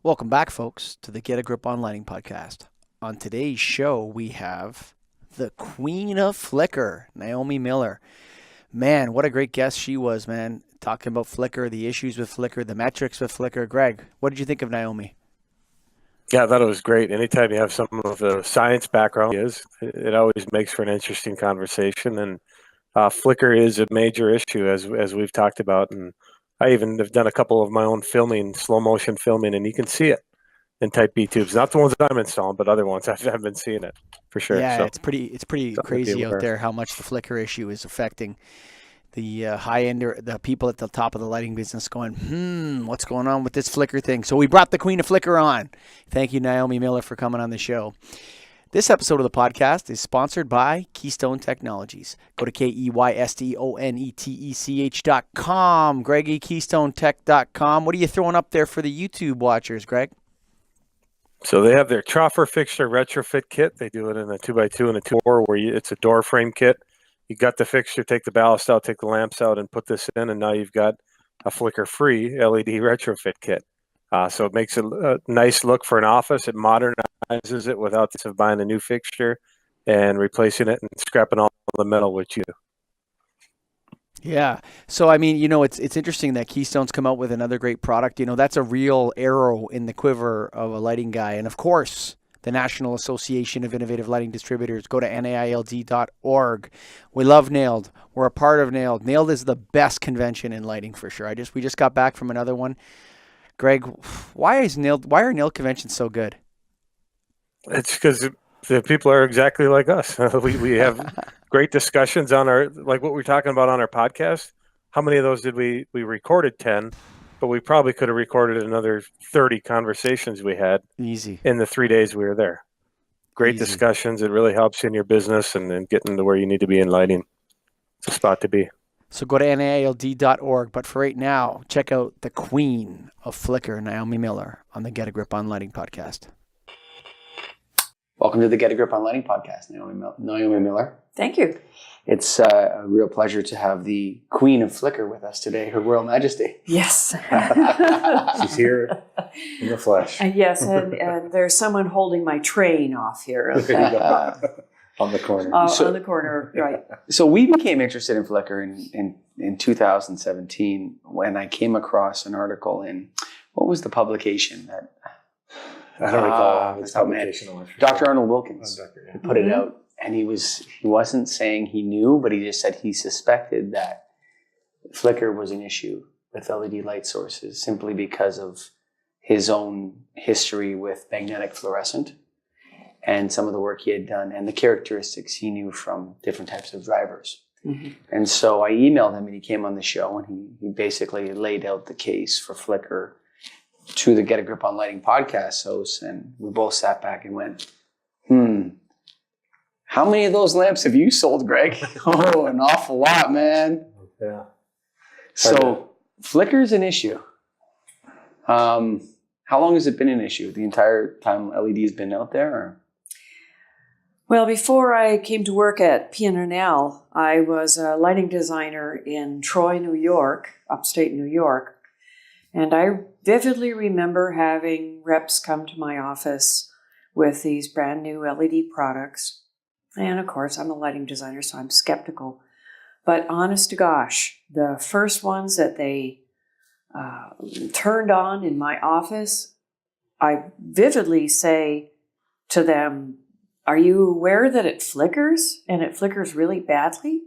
Welcome back, folks, to the Get a Grip on Lighting podcast. On today's show, we have the Queen of Flicker, Naomi Miller. Man, what a great guest she was, man. Talking about Flicker, the issues with Flicker, the metrics with Flicker. Greg, what did you think of Naomi? Yeah, I thought it was great. Anytime you have some of the science background, it always makes for an interesting conversation. And Flicker is a major issue, as we've talked about. And I even have done a couple of my own filming, slow motion filming, and you can see it in Type B tubes. Not the ones I'm installing, but other ones. I've been seeing it for sure. Yeah, So it's pretty something to be crazy out aware of. there how much the Flicker issue is affecting the high end, the people at the top of the lighting business going, what's going on with this Flicker thing? So we brought the Queen of Flicker on. Thank you, Naomi Miller, for coming on the show. This episode of the podcast is sponsored by Keystone Technologies. Go to KEYSTONETECH.com. Greggy, KeystoneTech.com. What are you throwing up there for the YouTube watchers, Greg? So they have their troffer fixture retrofit kit. They do it in a 2x2 and a 2x4 where it's a door frame kit. You got the fixture, take the ballast out, take the lamps out, and put this in, and now you've got a flicker-free LED retrofit kit. So it makes a nice look for an office. It modernizes it without this of buying a new fixture and replacing it and scrapping all the metal with you. Yeah. So, I mean, it's interesting that Keystone's come out with another great product. That's a real arrow in the quiver of a lighting guy. And, of course, the National Association of Innovative Lighting Distributors. Go to naild.org. We love NAILD. We're a part of NAILD. NAILD is the best convention in lighting for sure. We just got back from another one. Greg, why are NAILD conventions so good? It's because the people are exactly like us. We have great discussions on like what we're talking about on our podcast. How many of those did we recorded 10, but we probably could have recorded another 30 conversations we had Easy in the 3 days we were there. Great Easy. discussions. It really helps in your business and getting to where you need to be in lighting. It's a spot to be. So go to naild.org. But for right now, check out the Queen of Flicker, Naomi Miller, on the Get a Grip on Lighting podcast. Welcome to the Get a Grip on Lighting podcast, Naomi Miller. Thank you. It's a real pleasure to have the Queen of Flicker with us today, Her Royal Majesty. Yes. She's here in the flesh. Yes, and there's someone holding my train off here. On the corner. On the corner, right. So we became interested in Flicker in 2017 when I came across an article in, what was the publication that? I don't recall the publication. Dr. Arnold Wilkins put it Mhm. out, and he wasn't saying he knew, but he just said he suspected that Flicker was an issue with LED light sources simply because of his own history with magnetic fluorescent and some of the work he had done and the characteristics he knew from different types of drivers. Mm-hmm. And so I emailed him, and he came on the show, and he basically laid out the case for Flicker to the Get a Grip on Lighting podcast hosts, and we both sat back and went, how many of those lamps have you sold, Greg? Oh, an awful lot, man. Yeah. So Flicker's an issue. How long has it been an issue? The entire time LED's been out there? Or? Well, before I came to work at P&L, I was a lighting designer in Troy, New York, upstate New York. And I vividly remember having reps come to my office with these brand new LED products. And of course, I'm a lighting designer, so I'm skeptical. But honest to gosh, the first ones that they turned on in my office, I vividly say to them, are you aware that it flickers and it flickers really badly?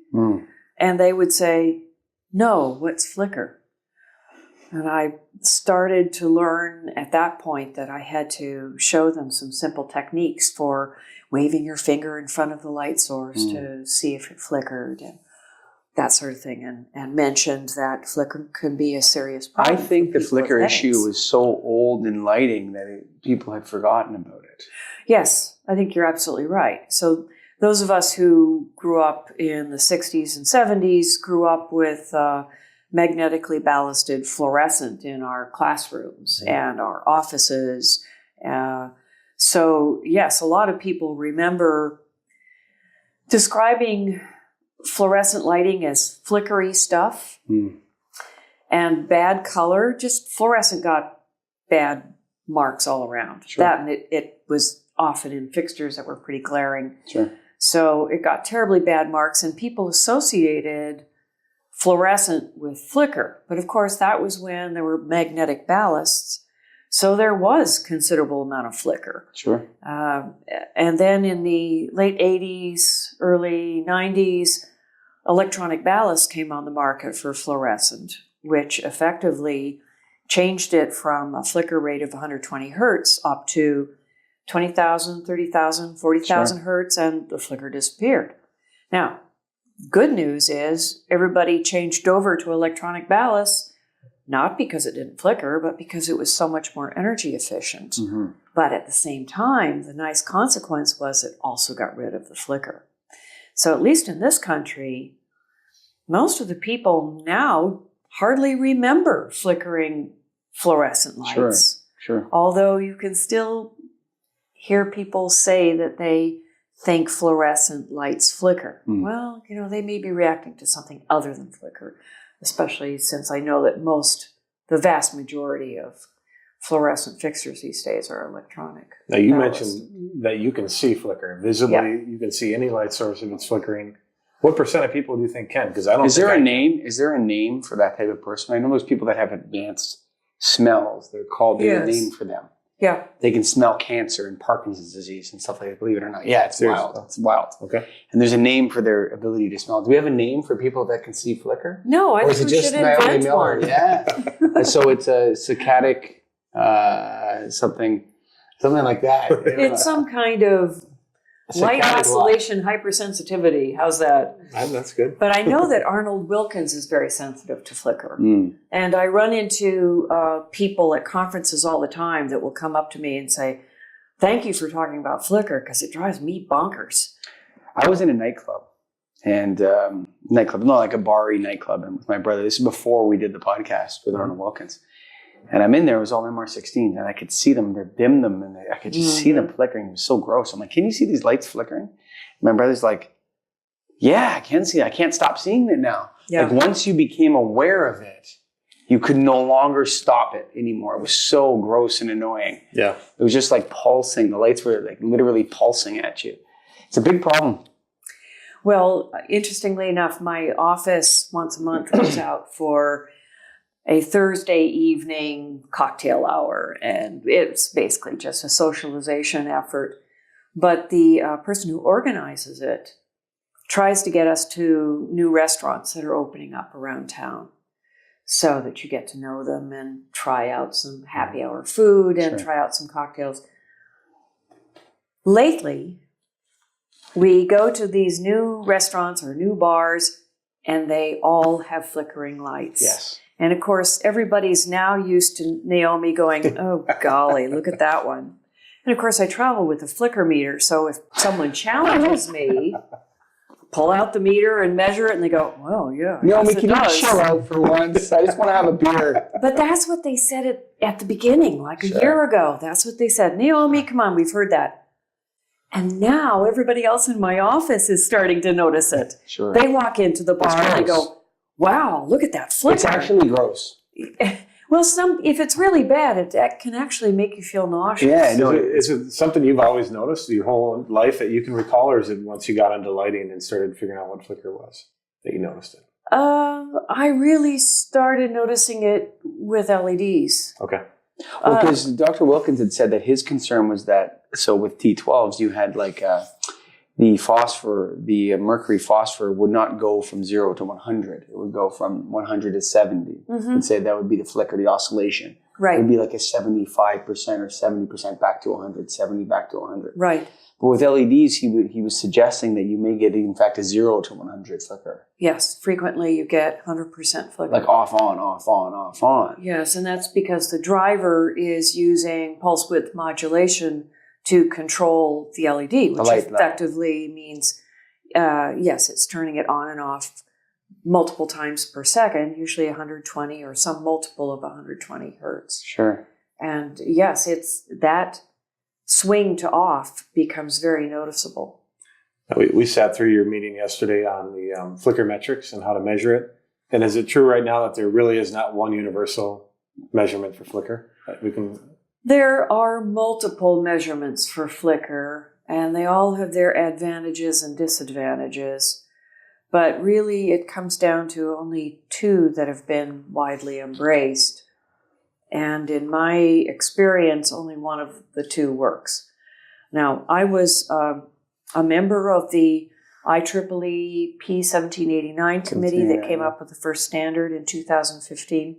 And they would say, no, what's flicker? And I started to learn at that point that I had to show them some simple techniques for waving your finger in front of the light source to see if it flickered and that sort of thing, and mentioned that flicker can be a serious problem. I think the flicker issue was so old in lighting that people had forgotten about it. Yes, I think you're absolutely right. So those of us who grew up in the 60s and 70s grew up with magnetically ballasted fluorescent in our classrooms and our offices. So yes, a lot of people remember describing fluorescent lighting as flickery stuff and bad color. Just fluorescent got bad marks all around. Sure. That, and it was often in fixtures that were pretty glaring. Sure. So it got terribly bad marks, and people associated fluorescent with flicker. But of course, that was when there were magnetic ballasts, so there was considerable amount of flicker. Sure. And then in the late 80s, early 90s, electronic ballast came on the market for fluorescent, which effectively changed it from a flicker rate of 120 hertz up to 20,000, 30,000, 40,000 hertz, and the flicker disappeared. Now, good news is everybody changed over to electronic ballast, not because it didn't flicker, but because it was so much more energy efficient. Mm-hmm. But at the same time, the nice consequence was it also got rid of the flicker. So at least in this country, most of the people now hardly remember flickering fluorescent lights. Sure. Although you can still hear people say that they think fluorescent lights flicker. Well, they may be reacting to something other than flicker, especially since I know that the vast majority of fluorescent fixtures these days are electronic. Now, you ballast. mentioned that you can see flicker visibly. Yeah. You can see any light source if it's flickering. What percent of people do you think can? Because I don't. Is there a name? Is there a name for that type of person? I know those people that have advanced smells. They're called. There's a name for them. Yeah. They can smell cancer and Parkinson's disease and stuff like that. Believe it or not. Yeah, it's wild. It's wild. Okay. And there's a name for their ability to smell. Do we have a name for people that can see flicker? No, I Or is think it we just should Naomi invent Miller? one. Yeah. So it's a saccadic something like that. It's some kind of light Saccadic oscillation hypersensitivity. How's that? That's good. But I know that Arnold Wilkins is very sensitive to flicker. Mm. And I run into people at conferences all the time that will come up to me and say, thank you for talking about flicker because it drives me bonkers. I was in a nightclub, and like a bar-y nightclub, and with my brother. This is before we did the podcast with Arnold Wilkins. And I'm in there, it was all MR16s, and I could see them, they dimmed them, and I could just see them flickering. It was so gross. I'm like, can you see these lights flickering? And my brother's like, yeah, I can see it. I can't stop seeing it now. Yeah. Like once you became aware of it, you could no longer stop it anymore. It was so gross and annoying. Yeah. It was just like pulsing. The lights were like literally pulsing at you. It's a big problem. Well, interestingly enough, my office once a month goes out for a Thursday evening cocktail hour, and it's basically just a socialization effort. But the person who organizes it tries to get us to new restaurants that are opening up around town so that you get to know them and try out some happy hour food and try out some cocktails. Lately, we go to these new restaurants or new bars, and they all have flickering lights. Yes. And of course, everybody's now used to Naomi going, oh, golly, look at that one. And of course, I travel with a flicker meter. So if someone challenges me, pull out the meter and measure it, and they go, well, yeah. Naomi, yes, can it you does. chill out for once? I just want to have a beer. But that's what they said at the beginning, like a year ago. That's what they said. Naomi, come on, we've heard that. And now everybody else in my office is starting to notice it. Sure. They walk into the bar and they gross. go, wow, look at that flicker. It's actually gross. Well, if it's really bad, it can actually make you feel nauseous. Yeah, no, Is it something you've always noticed your whole life that you can recall, or is it once you got into lighting and started figuring out what flicker was that you noticed it? I really started noticing it with LEDs. Okay. Well, because Dr. Wilkins had said that his concern was that, so with T12s, you had like the mercury phosphor would not go from 0 to 100. It would go from 100 to 70. And say that would be the flicker, the oscillation. Right. It would be like a 75% or 70% back to 100, 70 back to 100. Right. But with LEDs, he was suggesting that you may get, in fact, a 0 to 100 flicker. Yes, frequently you get 100% flicker. Like off, on, off, on, off, on. Yes, and that's because the driver is using pulse width modulation to control the LED, which effectively means, yes, it's turning it on and off multiple times per second, usually 120 or some multiple of 120 hertz. Sure. And yes, it's that swing to off becomes very noticeable. We sat through your meeting yesterday on the flicker metrics and how to measure it. And is it true right now that there really is not one universal measurement for flicker? There are multiple measurements for flicker, and they all have their advantages and disadvantages. But really, it comes down to only two that have been widely embraced. And in my experience, only one of the two works. Now, I was a member of the IEEE P1789 committee that came up with the first standard in 2015.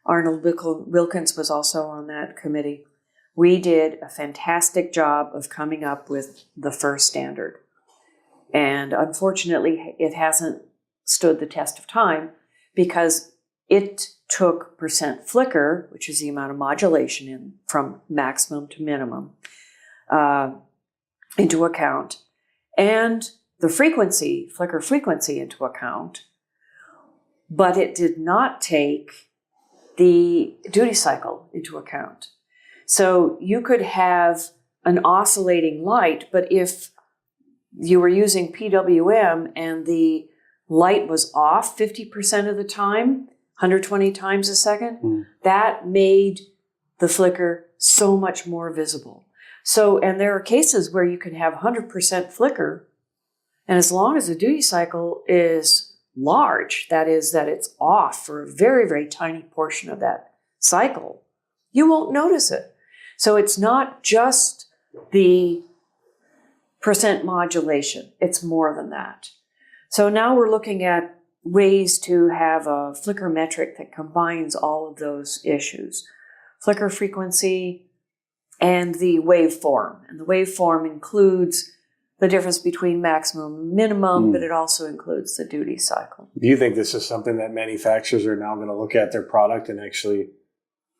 Arnold Wilkins was also on that committee. We did a fantastic job of coming up with the first standard. And unfortunately, it hasn't stood the test of time because it took percent flicker, which is the amount of modulation from maximum to minimum, into account, and the frequency, flicker frequency, into account. But it did not take the duty cycle into account. So you could have an oscillating light, but if you were using PWM and the light was off 50% of the time, 120 times a second, that made the flicker so much more visible. So, and there are cases where you can have 100% flicker, and as long as the duty cycle is large, that is, that it's off for a very, very tiny portion of that cycle, you won't notice it. So it's not just the percent modulation, it's more than that. So now we're looking at ways to have a flicker metric that combines all of those issues. Flicker frequency and the waveform. And the waveform includes the difference between maximum and minimum, but it also includes the duty cycle. Do you think this is something that manufacturers are now going to look at their product and actually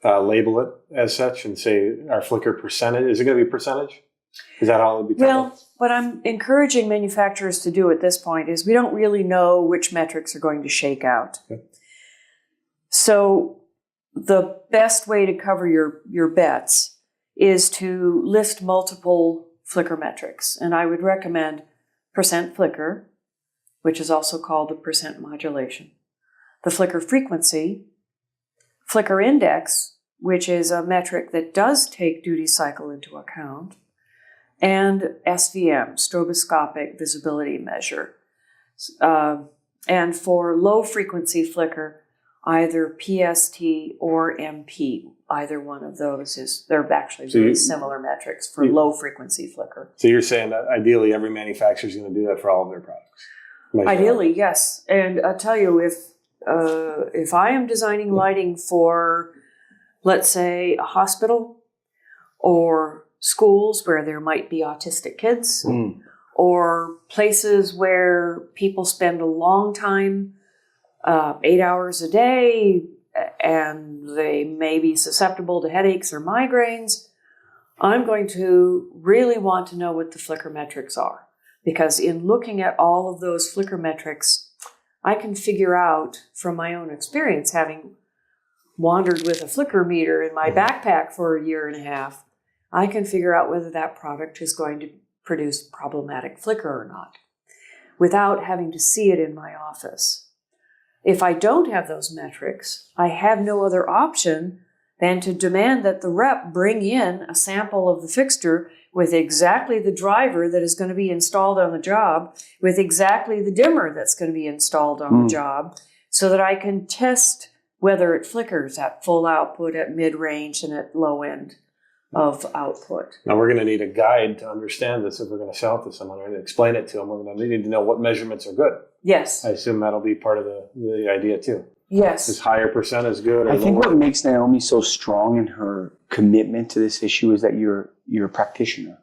label it as such and say our flicker percentage? Is it going to be percentage? Is that how it will be titled? Well, what I'm encouraging manufacturers to do at this point is we don't really know which metrics are going to shake out. Okay. So the best way to cover your bets is to list multiple flicker metrics. And I would recommend percent flicker, which is also called the percent modulation, the flicker frequency, flicker index, which is a metric that does take duty cycle into account, and SVM, stroboscopic visibility measure. And for low frequency flicker, either PST or MP, either one of those they're actually very similar metrics for low frequency flicker. So you're saying that ideally every manufacturer is going to do that for all of their products? Ideally, yes. And I'll tell you, if I am designing lighting for, let's say, a hospital or schools where there might be autistic kids, or places where people spend a long time, 8 hours a day, and they may be susceptible to headaches or migraines, I'm going to really want to know what the flicker metrics are. Because in looking at all of those flicker metrics, I can figure out from my own experience, having wandered with a flicker meter in my backpack for a year and a half, I can figure out whether that product is going to produce problematic flicker or not, without having to see it in my office. If I don't have those metrics, I have no other option than to demand that the rep bring in a sample of the fixture with exactly the driver that is going to be installed on the job, with exactly the dimmer that's going to be installed on the job, so that I can test whether it flickers at full output, at mid-range, and at low end of output. Now we're going to need a guide to understand this if we're going to sell it to someone or to explain it to them. We're going to need to know what measurements are good. Yes. I assume that'll be part of the idea too. Yes. Is higher percent is good? Or I think lower? what makes Naomi so strong in her commitment to this issue is that you're a practitioner.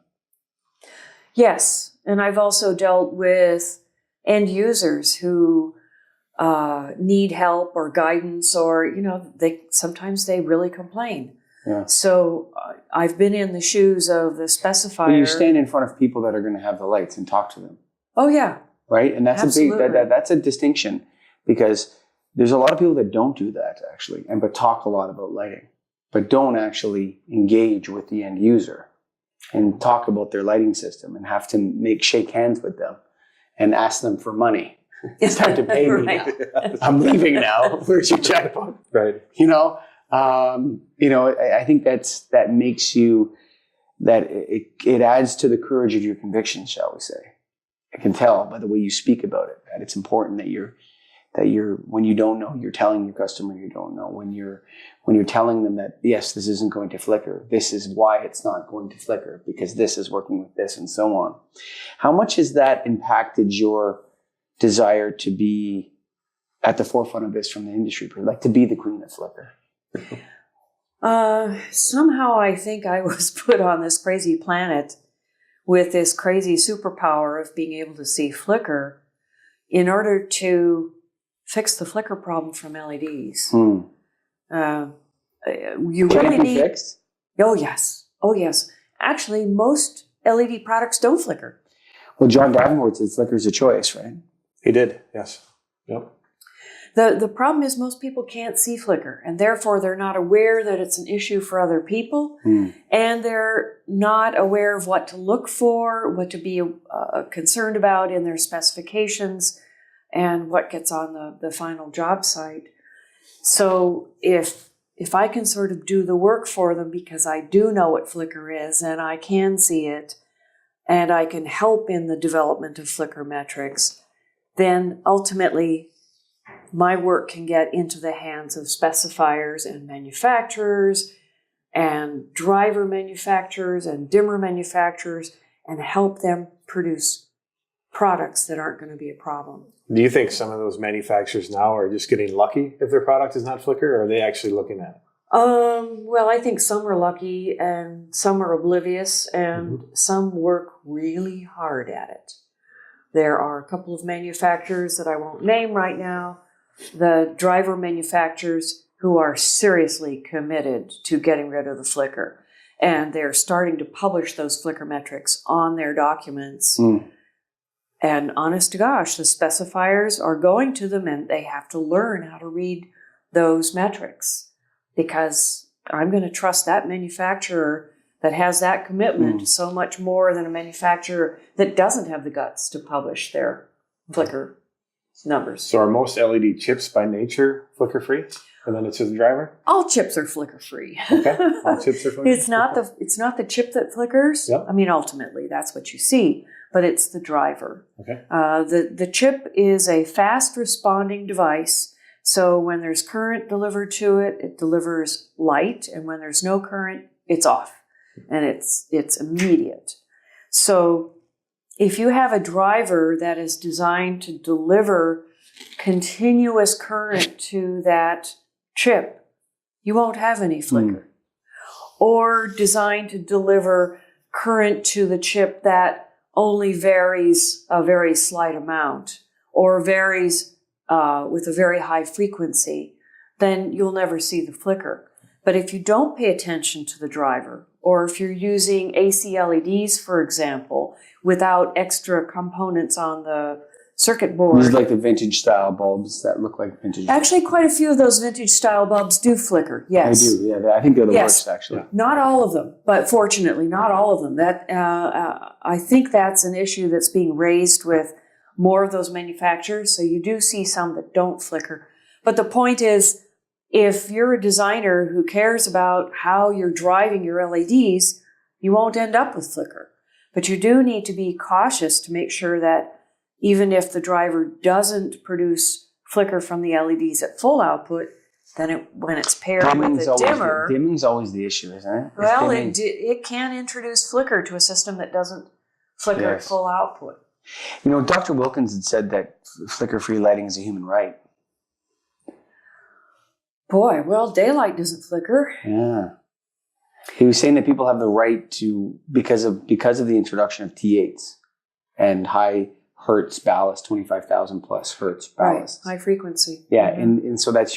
Yes. And I've also dealt with end users who need help or guidance, or, sometimes they really complain. Yeah. So I've been in the shoes of the specifier. Well, you stand in front of people that are going to have the lights and talk to them. Oh, yeah. Right? And that's Absolutely. That's a distinction, because there's a lot of people that don't do that actually, but talk a lot about lighting, but don't actually engage with the end user and talk about their lighting system and have to shake hands with them and ask them for money. It's time to pay me now. I'm leaving now. Where's your checkbook? Right. I think that makes you, that it adds to the courage of your convictions, shall we say. I can tell by the way you speak about it that it's important that you're when you don't know, you're telling your customer you don't know. When you're telling them that, yes, this isn't going to flicker. This is why it's not going to flicker, because this is working with this, and so on. How much has that impacted your desire to be at the forefront of this from the industry, like to be the queen of flicker? Somehow I think I was put on this crazy planet with this crazy superpower of being able to see flicker in order to fix the flicker problem from LEDs. You really need fixed? Oh yes. Actually, most LED products don't flicker. Well, John Davenport said flicker's a choice, right? He did, yes. Yep. The problem is most people can't see flicker, and therefore they're not aware that it's an issue for other people, and they're not aware of what to look for, what to be concerned about in their specifications, and what gets on the final job site. So if I can sort of do the work for them because I do know what flicker is and I can see it, and I can help in the development of flicker metrics, then ultimately my work can get into the hands of specifiers and manufacturers and driver manufacturers and dimmer manufacturers and help them produce products that aren't going to be a problem. Do you think some of those manufacturers now are just getting lucky if their product is not flicker, or are they actually looking at it? Well, I think some are lucky and some are oblivious and some work really hard at it. There are a couple of manufacturers that I won't name right now, the driver manufacturers, who are seriously committed to getting rid of the flicker. And they're starting to publish those flicker metrics on their documents. And honest to gosh, the specifiers are going to them and they have to learn how to read those metrics, because I'm going to trust that manufacturer that has that commitment so much more than a manufacturer that doesn't have the guts to publish their flicker numbers. So are most LED chips by nature flicker free? And then it's just the driver? All chips are flicker free. Okay. All chips are flicker free. It's not the chip that flickers. Yep. I mean, ultimately, that's what you see, but it's the driver. Okay. The chip is a fast responding device. So when there's current delivered to it, it delivers light, and when there's no current, it's off, and it's immediate. So if you have a driver that is designed to deliver continuous current to that chip, you won't have any flicker. Or designed to deliver current to the chip that only varies a very slight amount or varies with a very high frequency, then you'll never see the flicker. But if you don't pay attention to the driver, or if you're using AC LEDs, for example, without extra components on the circuit board. These are like the vintage style bulbs that look like vintage. Actually, quite a few of those vintage style bulbs do flicker. Yes, they do. Yeah, I think they're the worst, actually. Not all of them, but fortunately, not all of them. That I think that's an issue that's being raised with more of those manufacturers. So you do see some that don't flicker. But the point is, if you're a designer who cares about how you're driving your LEDs, you won't end up with flicker. But you do need to be cautious to make sure that even if the driver doesn't produce flicker from the LEDs at full output, then when it's paired with a dimmer... Dimming's always the issue, isn't it? Well, it can introduce flicker to a system that doesn't flicker at full output. You know, Dr. Wilkins had said that flicker-free lighting is a human right. Boy, well, daylight doesn't flicker. Yeah. He was saying that people have the right to, because of the introduction of T8s and high hertz ballast, 25,000 plus hertz ballast. Right, high frequency. Yeah, and so that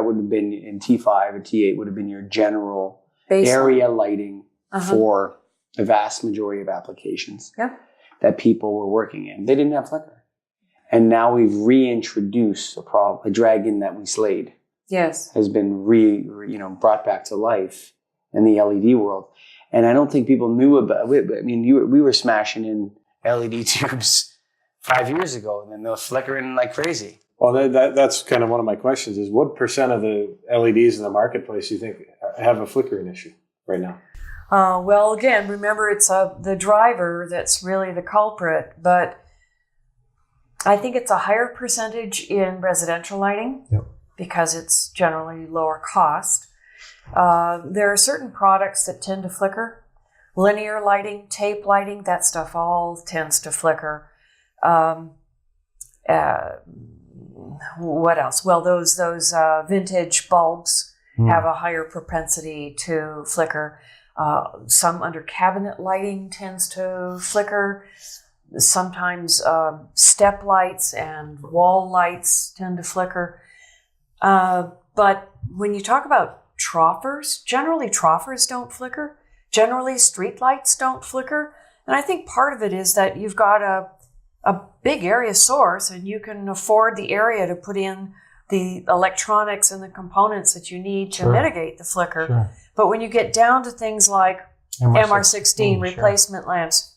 would have been in T5 or T8 would have been your general baseline area lighting for the vast majority of applications that people were working in. They didn't have flicker. And now we've reintroduced a dragon that we slayed. Yes. Has been brought back to life in the LED world. And I don't think people knew about it. I mean, we were smashing in LED tubes 5 years ago, and then they were flickering like crazy. Well, that's kind of one of my questions is what percent of the LEDs in the marketplace do you think have a flickering issue right now? Well, again, remember it's the driver that's really the culprit, but I think it's a higher percentage in residential lighting because it's generally lower cost. There are certain products that tend to flicker. Linear lighting, tape lighting, that stuff all tends to flicker. What else? Well, those vintage bulbs have a higher propensity to flicker. Some under cabinet lighting tends to flicker. Sometimes step lights and wall lights tend to flicker. But when you talk about troughers, generally troughers don't flicker. Generally street lights don't flicker. And I think part of it is that you've got a big area source and you can afford the area to put in the electronics and the components that you need to mitigate the flicker. Sure. But when you get down to things like MR16 replacement lamps,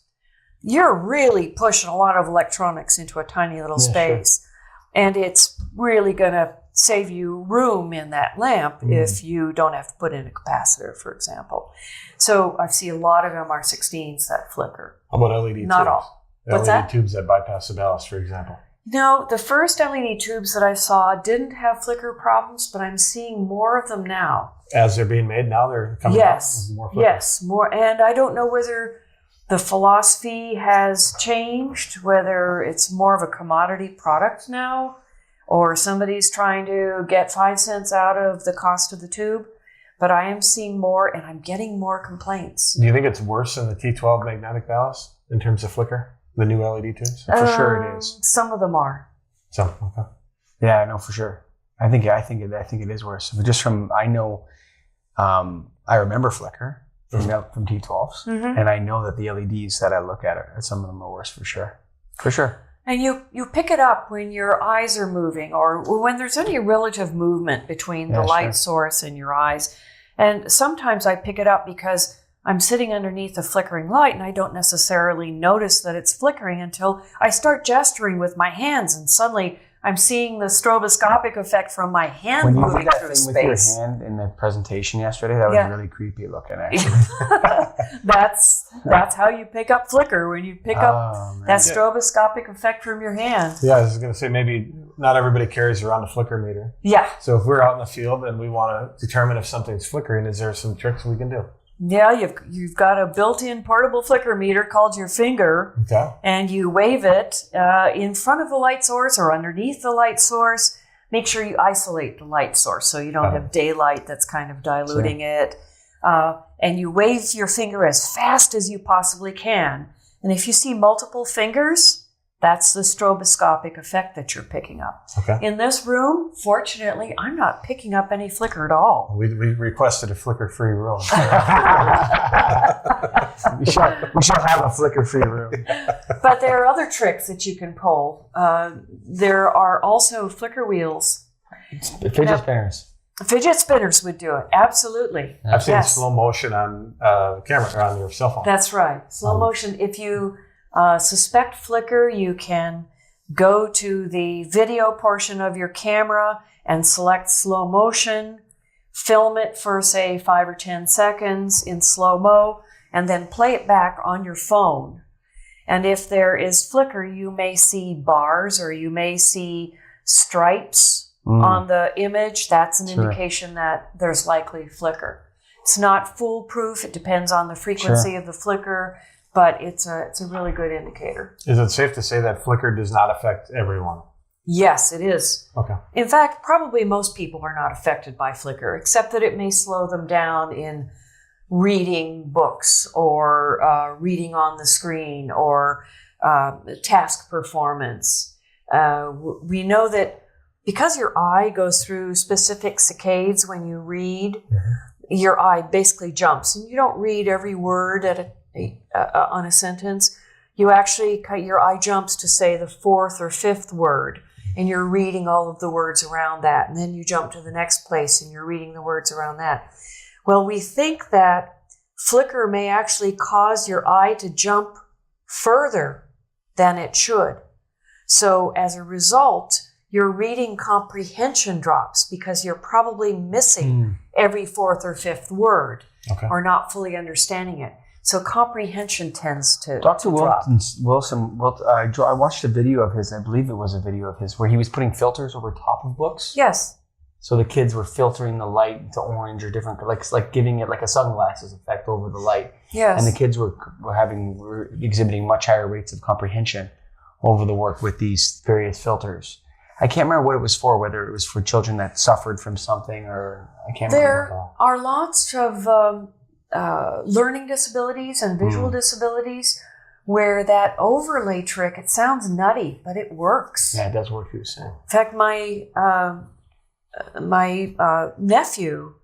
you're really pushing a lot of electronics into a tiny little space. Sure. And it's really going to save you room in that lamp if you don't have to put in a capacitor, for example. So I see a lot of MR16s that flicker. How about LED tubes? Not all. What's LED that? tubes that bypass the ballast, for example. No, the first LED tubes that I saw didn't have flicker problems, but I'm seeing more of them now. As they're being made now, they're coming out with more flicker. Yes, more. And I don't know whether the philosophy has changed, whether it's more of a commodity product now, or somebody's trying to get 5 cents out of the cost of the tube. But I am seeing more, and I'm getting more complaints. Do you think it's worse than the T12 magnetic ballast in terms of flicker? The new LED tubes? For sure it is. Some of them are. Some, okay. Yeah, no, for sure. I think it is worse. But just from I remember flicker from T12s, and I know that the LEDs that I look at some of them are worse for sure. For sure. And you pick it up when your eyes are moving or when there's any relative movement between the light source and your eyes. And sometimes I pick it up because I'm sitting underneath a flickering light and I don't necessarily notice that it's flickering until I start gesturing with my hands and suddenly I'm seeing the stroboscopic effect from my hand moving through When you did that thing space. with your hand in the presentation yesterday, that was really creepy looking, actually. That's how you pick up flicker, when you pick up that stroboscopic effect from your hand. Yeah, I was going to say maybe not everybody carries around a flicker meter. Yeah. So if we're out in the field and we want to determine if something's flickering, is there some tricks we can do? Yeah, you've got a built-in portable flicker meter called your finger, and you wave it in front of the light source or underneath the light source. Make sure you isolate the light source so you don't have daylight that's kind of diluting it. And you wave your finger as fast as you possibly can. And if you see multiple fingers, that's the stroboscopic effect that you're picking up. Okay. In this room, fortunately, I'm not picking up any flicker at all. We requested a flicker-free room. we shall have a flicker-free room. But there are other tricks that you can pull. There are also flicker wheels. Fidget spinners. Fidget spinners would do it, absolutely. I've seen slow motion on camera or on your cell phone. That's right, slow motion. If you suspect flicker, you can go to the video portion of your camera and select slow motion, film it for say 5 or 10 seconds in slow-mo, and then play it back on your phone. And if there is flicker, you may see bars or you may see stripes on the image. That's an indication that there's likely flicker. It's not foolproof. It depends on the frequency of the flicker, but it's a really good indicator. Is it safe to say that flicker does not affect everyone? Yes, it is. Okay. In fact, probably most people are not affected by flicker, except that it may slow them down in reading books or reading on the screen or task performance. We know that because your eye goes through specific saccades when you read, your eye basically jumps, and you don't read every word on a sentence. You actually, your eye jumps to say the 4th or 5th word, and you're reading all of the words around that, and then you jump to the next place and you're reading the words around that. Well, we think that flicker may actually cause your eye to jump further than it should. So as a result, your reading comprehension drops because you're probably missing every fourth or fifth word or not fully understanding it. So comprehension tends to Dr. drop. Wilson, I watched a video of his, I believe it was a video of his, where he was putting filters over top of books. Yes. So the kids were filtering the light to orange or different, like giving it like a sunglasses effect over the light. Yes. And the kids were exhibiting much higher rates of comprehension over the work with these various filters. I can't remember what it was for, whether it was for children that suffered from something or I can't remember. There are lots of learning disabilities and visual disabilities where that overlay trick, it sounds nutty, but it works. Yeah, it does work, you say. In fact, my nephew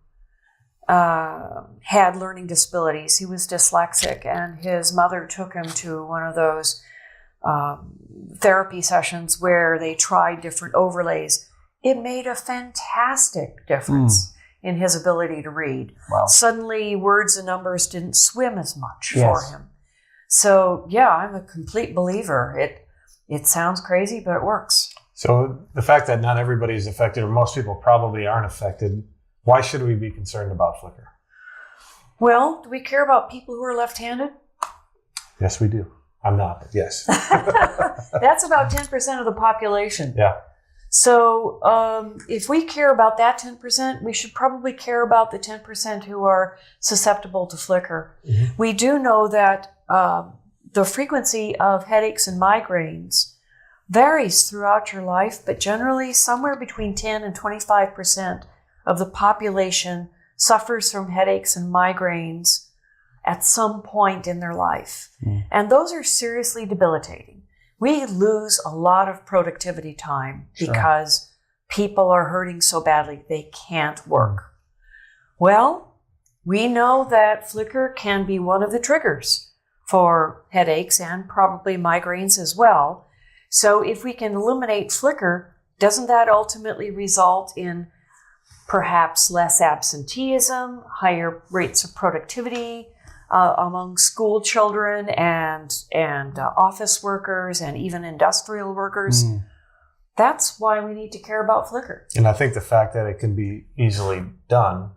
had learning disabilities. He was dyslexic, and his mother took him to one of those therapy sessions where they tried different overlays. It made a fantastic difference in his ability to read. Wow. Suddenly, words and numbers didn't swim as much for him. So, yeah, I'm a complete believer. It sounds crazy, but it works. So the fact that not everybody is affected, or most people probably aren't affected, why should we be concerned about flicker? Well, do we care about people who are left-handed? Yes, we do. I'm not, but yes. That's about 10% of the population. Yeah. So if we care about that 10%, we should probably care about the 10% who are susceptible to flicker. Mm-hmm. We do know that the frequency of headaches and migraines varies throughout your life, but generally somewhere between 10 and 25% of the population suffers from headaches and migraines at some point in their life. And those are seriously debilitating. We lose a lot of productivity time because people are hurting so badly they can't work. Well, we know that flicker can be one of the triggers for headaches and probably migraines as well. So if we can eliminate flicker, doesn't that ultimately result in perhaps less absenteeism, higher rates of productivity among school children and office workers and even industrial workers? That's why we need to care about flicker. And I think the fact that it can be easily done,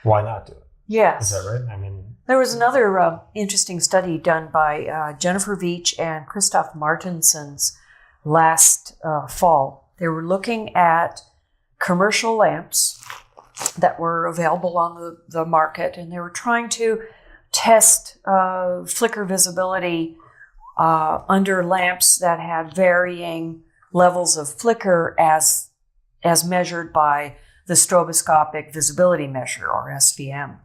why not do it? Yes. Is that right? I mean, there was another interesting study done by Jennifer Veach and Christoph Martensons last fall. They were looking at commercial lamps that were available on the market, and they were trying to test flicker visibility under lamps that had varying levels of flicker as measured by the stroboscopic visibility measure, or SVM.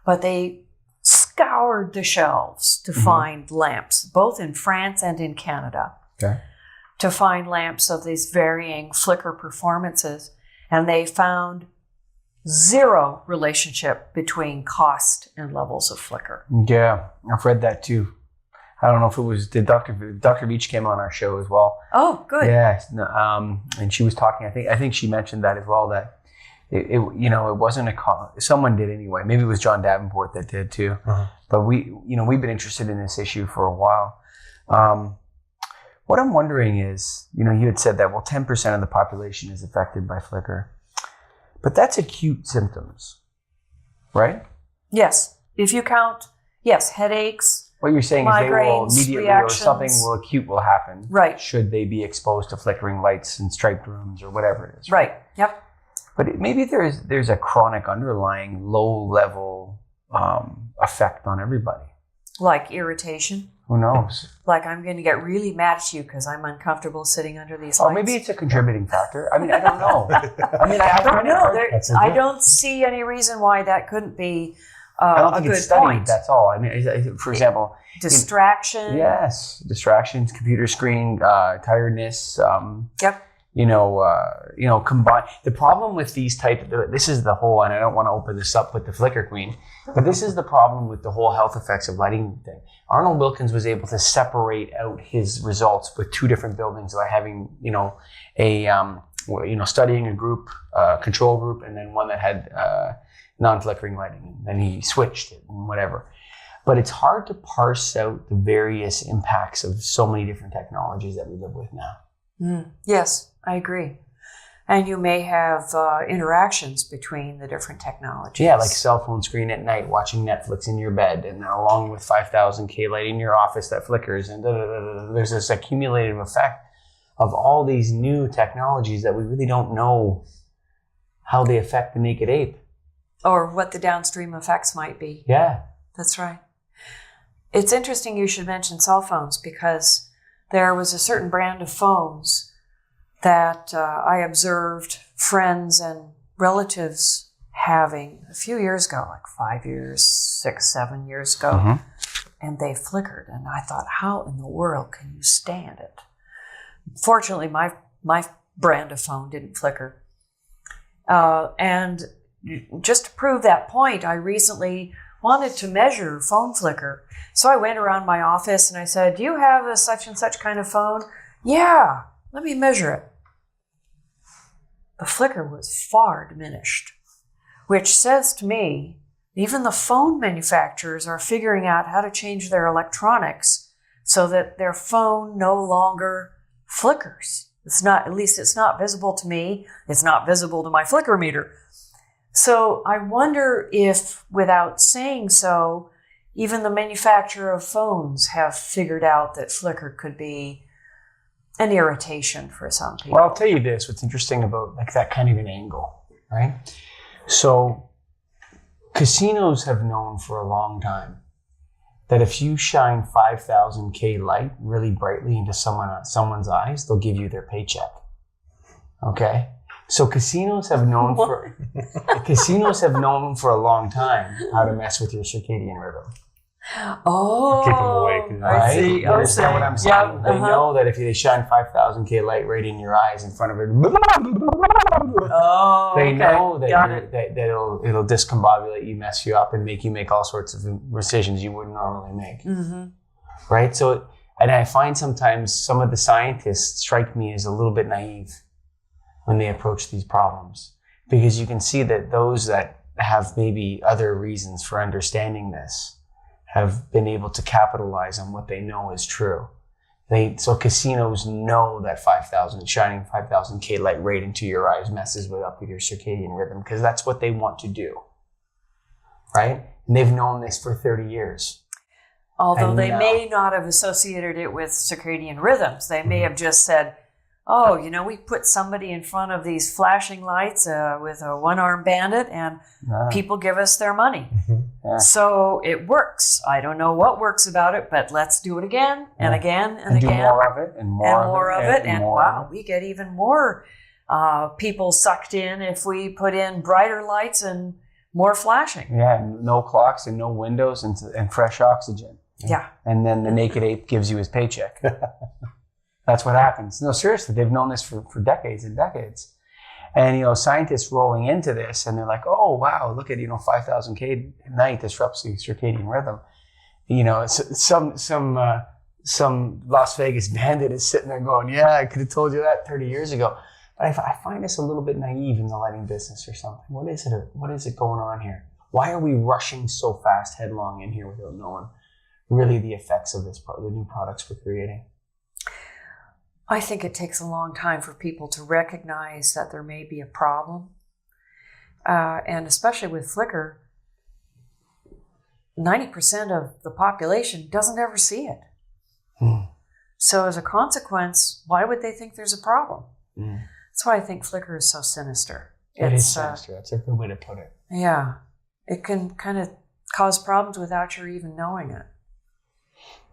But they scoured the shelves to find lamps, both in France and in Canada, to find lamps of these varying flicker performances. And they found zero relationship between cost and levels of flicker. Yeah, I've read that too. I don't know if it was, Dr. Veach came on our show as well. Oh, good. Yeah, and she was talking, I think she mentioned that as well, that it wasn't someone did anyway. Maybe it was John Davenport that did too. But we've been interested in this issue for a while. What I'm wondering is, you had said that, 10% of the population is affected by flicker, but that's acute symptoms, right? Yes. If you count, headaches. What you're saying is they will immediately, reactions, or something acute will happen. Right. Should they be exposed to flickering lights in striped rooms or whatever it is. Right. Yep. But maybe there's a chronic underlying low-level effect on everybody. Like irritation. Who knows? Like I'm going to get really mad at you because I'm uncomfortable sitting under these lights. Or maybe it's a contributing factor. I mean, I don't know. I don't know. I don't see any reason why that couldn't be I don't think a it's good studied, point. That's all. I mean, for example... Distraction. Yes. Distractions, computer screen, tiredness. Combine. The problem with these this is the whole, and I don't want to open this up with the flicker queen, but this is the problem with the whole health effects of lighting thing. Arnold Wilkins was able to separate out his results with two different buildings by having, studying a group, control group, and then one that had non-flickering lighting. And then he switched it and whatever. But it's hard to parse out the various impacts of so many different technologies that we live with now. Yes. I agree. And you may have interactions between the different technologies. Yeah, like cell phone screen at night, watching Netflix in your bed, and then along with 5,000K light in your office that flickers, and there's this accumulative effect of all these new technologies that we really don't know how they affect the naked ape. Or what the downstream effects might be. Yeah. That's right. It's interesting you should mention cell phones, because there was a certain brand of phones that I observed friends and relatives having a few years ago, like 5 years, 6, 7 years ago, and they flickered. And I thought, how in the world can you stand it? Fortunately, my brand of phone didn't flicker. And just to prove that point, I recently wanted to measure phone flicker. So I went around my office and I said, do you have a such and such kind of phone? Yeah. Let me measure it. The flicker was far diminished, which says to me, even the phone manufacturers are figuring out how to change their electronics so that their phone no longer flickers. At least it's not visible to me. It's not visible to my flicker meter. So I wonder if, without saying so, even the manufacturer of phones have figured out that flicker could be an irritation for some people. Well, I'll tell you this, what's interesting about like that kind of an angle, right? So casinos have known for a long time that if you shine 5,000K light really brightly into someone's eyes, they'll give you their paycheck. Okay? So casinos have known for a long time how to mess with your circadian rhythm. Oh, Keep them awake. Right? I see. You understand what I'm saying? Yep. They know that if they shine 5,000K light right in your eyes in front of it, Oh, they okay. know that, Got it. that it'll discombobulate you, mess you up, and make you make all sorts of decisions you wouldn't normally make. Mm-hmm. Right? So, and I find sometimes some of the scientists strike me as a little bit naive when they approach these problems, because you can see that those that have maybe other reasons for understanding this have been able to capitalize on what they know is true. So casinos know that shining 5,000K light right into your eyes messes up with your circadian rhythm, because that's what they want to do, right? And they've known this for 30 years. Although And they now- may not have associated it with circadian rhythms. They may have just said, oh, we put somebody in front of these flashing lights with a one-armed bandit, and people give us their money. Yeah. So it works. I don't know what works about it, but let's do it again and again and do again. more of it and more of it. And more wow, of it. we get even more people sucked in if we put in brighter lights and more flashing. Yeah, and no clocks and no windows and fresh oxygen. Yeah. And then the naked ape gives you his paycheck. That's what happens. No, seriously, they've known this for decades and decades. And, scientists rolling into this, and they're like, oh, wow, look at, 5,000K at night disrupts the circadian rhythm. Some Las Vegas bandit is sitting there going, yeah, I could have told you that 30 years ago. But I find this a little bit naive in the lighting business or something. What is it going on here? Why are we rushing so fast headlong in here without knowing really the effects of the new products we're creating? I think it takes a long time for people to recognize that there may be a problem. And especially with flicker, 90% of the population doesn't ever see it. So as a consequence, why would they think there's a problem? That's why I think flicker is so sinister. It is sinister. That's a good way to put it. Yeah. It can kind of cause problems without your even knowing it.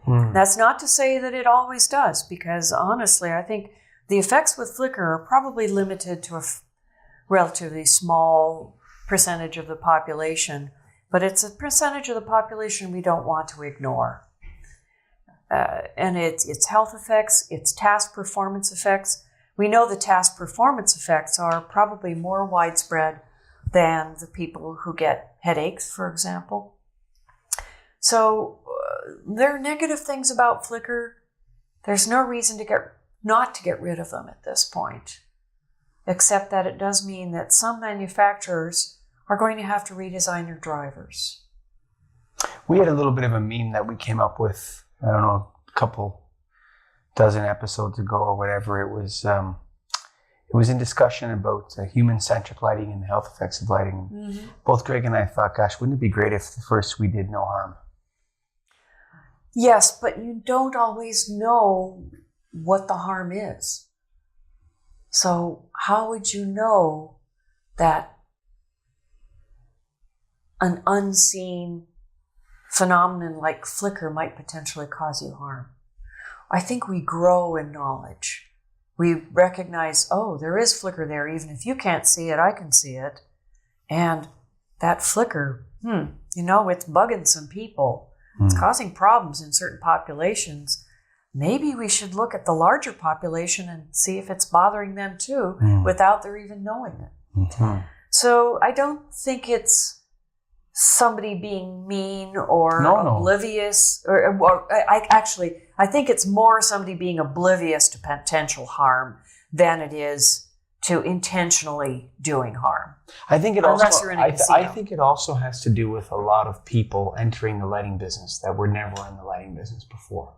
That's not to say that it always does, because honestly, I think the effects with flicker are probably limited to a relatively small percentage of the population, but it's a percentage of the population we don't want to ignore. And its health effects, its task performance effects. We know the task performance effects are probably more widespread than the people who get headaches, for example. So there are negative things about flicker. There's no reason not to get rid of them at this point, except that it does mean that some manufacturers are going to have to redesign their drivers. We had a little bit of a meme that we came up with, a couple dozen episodes ago or whatever. It was It was in discussion about human-centric lighting and the health effects of lighting. Mm-hmm. Both Greg and I thought, gosh, wouldn't it be great if the first we did no harm? Yes, but you don't always know what the harm is. So how would you know that an unseen phenomenon like flicker might potentially cause you harm? I think we grow in knowledge. We recognize, oh, there is flicker there. Even if you can't see it, I can see it. And that flicker, it's bugging some people. It's causing problems in certain populations. Maybe we should look at the larger population and see if it's bothering them too, without their even knowing it. Mm-hmm. So I don't think it's somebody being mean or oblivious. I think it's more somebody being oblivious to potential harm than it is to intentionally doing harm. I think it Unless also. you're in a casino. I think it also has to do with a lot of people entering the lighting business that were never in the lighting business before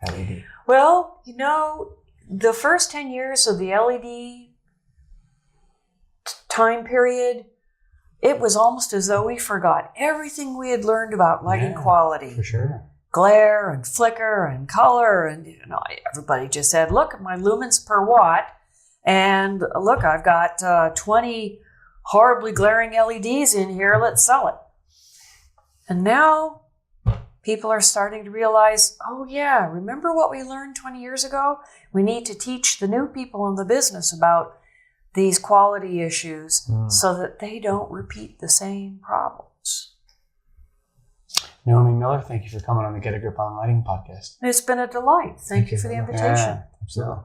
LED. Well, the first 10 years of the LED time period, it was almost as though we forgot everything we had learned about lighting quality. For sure. Glare and flicker and color, and everybody just said, look, my lumens per watt, and look, I've got 20 horribly glaring LEDs in here, let's sell it. And now people are starting to realize, oh yeah, remember what we learned 20 years ago? We need to teach the new people in the business about these quality issues so that they don't repeat the same problems. Naomi Miller, thank you for coming on the Get a Grip on Lighting podcast. It's been a delight. Thank you for the invitation. Yeah, absolutely.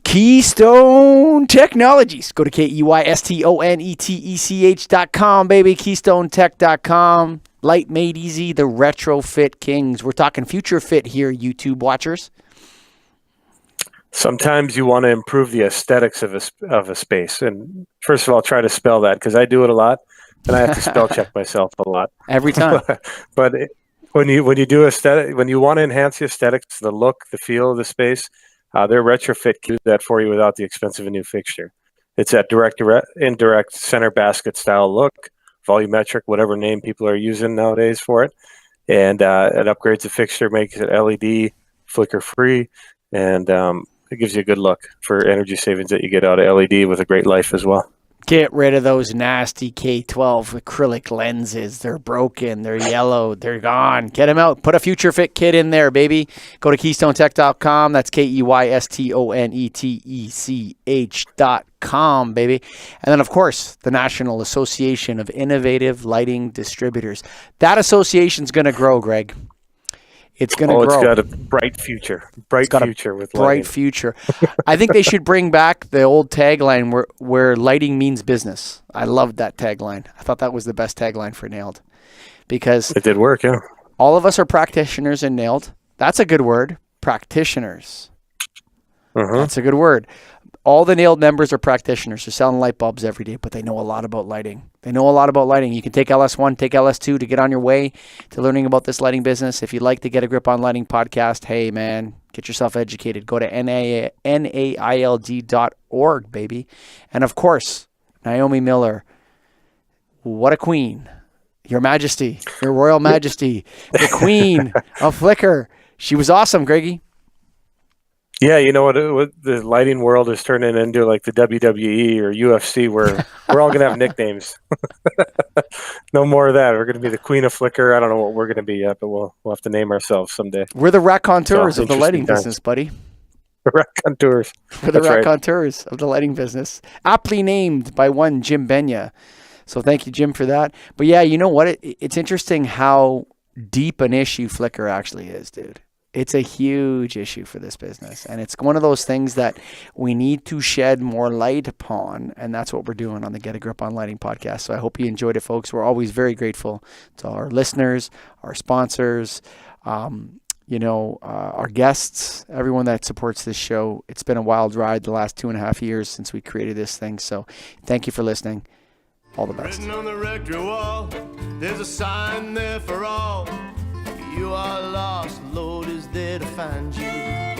Keystone Technologies. Go to KEYSTONETECH.com, baby. KeystoneTech.com. Light made easy, the retrofit kings. We're talking future fit here, YouTube watchers. Sometimes you want to improve the aesthetics of a space. And first of all, try to spell that, because I do it a lot, and I have to spell check myself a lot. Every time. But when you do aesthetic, when you want to enhance the aesthetics, the look, the feel of the space, their retrofit can do that for you without the expense of a new fixture. It's that indirect center basket style look, volumetric, whatever name people are using nowadays for it. And it upgrades the fixture, makes it LED, flicker free, and it gives you a good look for energy savings that you get out of LED with a great life as well. Get rid of those nasty K12 acrylic lenses. They're broken. They're yellow. They're gone. Get them out. Put a future fit kit in there, baby. Go to KeystoneTech.com. That's KeystoneTech.com, baby. And then, of course, the National Association of Innovative Lighting Distributors. That association's going to grow, Greg. It's going to grow. It's got a bright future. Bright future with lighting. Bright future. I think they should bring back the old tagline where lighting means business. I loved that tagline. I thought that was the best tagline for Nailed. Because it did work, yeah. All of us are practitioners in Nailed. That's a good word. Practitioners. That's a good word. All the Nailed members are practitioners. They're selling light bulbs every day, but they know a lot about lighting. They know a lot about lighting. You can take LS1, take LS2 to get on your way to learning about this lighting business. If you'd like to get a grip on lighting podcast, hey, man, get yourself educated. Go to NAILD.org, baby. And, of course, Naomi Miller, what a queen. Your Majesty, Your Royal Majesty, the Queen of Flicker. She was awesome, Greggy. Yeah, you know what the lighting world is turning into, like the WWE or UFC, where we're all going to have nicknames. No more of that. We're going to be the Queen of Flicker. I don't know what we're going to be yet, but we'll have to name ourselves someday. We're the raconteurs of the lighting business, buddy. The raconteurs. We're the raconteurs of the lighting business. Aptly named by one Jim Benya. So thank you, Jim, for that. But yeah, you know what? It's interesting how deep an issue Flicker actually is, dude. It's a huge issue for this business. And it's one of those things that we need to shed more light upon. And that's what we're doing on the Get a Grip on Lighting podcast. So I hope you enjoyed it, folks. We're always very grateful to our listeners, our sponsors, our guests, everyone that supports this show. It's been a wild ride the last 2.5 years since we created this thing. So thank you for listening. All the best. Written on the rectory wall, there's a sign there for all. You are lost, Lord is there to find you.